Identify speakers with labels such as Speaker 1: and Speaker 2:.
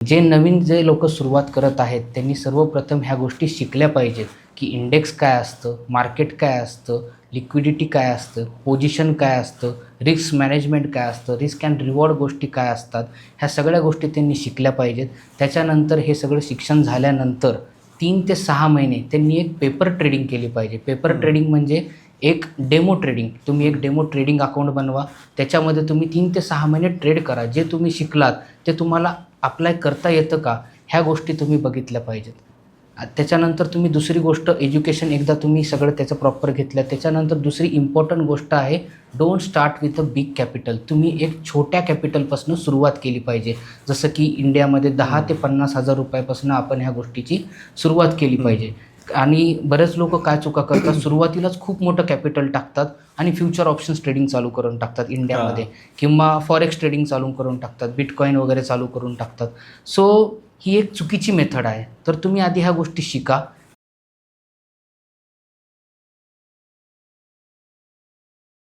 Speaker 1: जे नवीन लोक सुरुवात करत आहेत त्यांनी सर्वप्रथम ह्या गोष्टी शिकल्या पाहिजेत की इंडेक्स काय असतं, मार्केट काय असतं, लिक्विडिटी काय असतं, पोझिशन काय असतं, रिस्क मॅनेजमेंट काय असतं, रिस्क अँड रिवॉर्ड गोष्टी काय असतात, ह्या सगळ्या गोष्टी त्यांनी शिकल्या पाहिजेत. त्याच्यानंतर हे सगळं शिक्षण झाल्यानंतर 3 ते 6 महिने त्यांनी एक पेपर ट्रेडिंग केली पाहिजे. पेपर ट्रेडिंग म्हणजे एक डेमो ट्रेडिंग. तुम्ही एक डेमो ट्रेडिंग अकाउंट बनवा. त्याच्यामध्ये तुम्ही 3 ते 6 महिने ट्रेड करा. जे तुम्ही शिकलात ते तुम्हाला अप्लाय करता येतं का, ह्या गोष्टी तुम्ही बघितल्या पाहिजेत. त्याच्यानंतर तुम्ही दुसरी गोष्ट एज्युकेशन एकदा तुम्ही सगळं त्याचं प्रॉपर घेतलं. त्याच्यानंतर दुसरी इम्पॉर्टंट गोष्ट आहे, don't start with a big capital. तुम्ही एक छोट्या कॅपिटलपासून सुरुवात केली पाहिजे. जसं की इंडियामध्ये 10,000 ते 50,000 रुपयापासून आपण ह्या गोष्टीची सुरुवात केली पाहिजे. आणि बरेच लोक काय चुका करतात, सुरुवातीलाच खूप मोठं कॅपिटल टाकतात आणि फ्युचर ऑप्शन्स ट्रेडिंग चालू करून टाकतात इंडियामध्ये, किंवा फॉरेक्स ट्रेडिंग चालू करून टाकतात, बिटकॉईन वगैरे चालू करून टाकतात. सो ही एक चुकीची मेथड आहे. तर तुम्ही आधी ह्या गोष्टी शिका.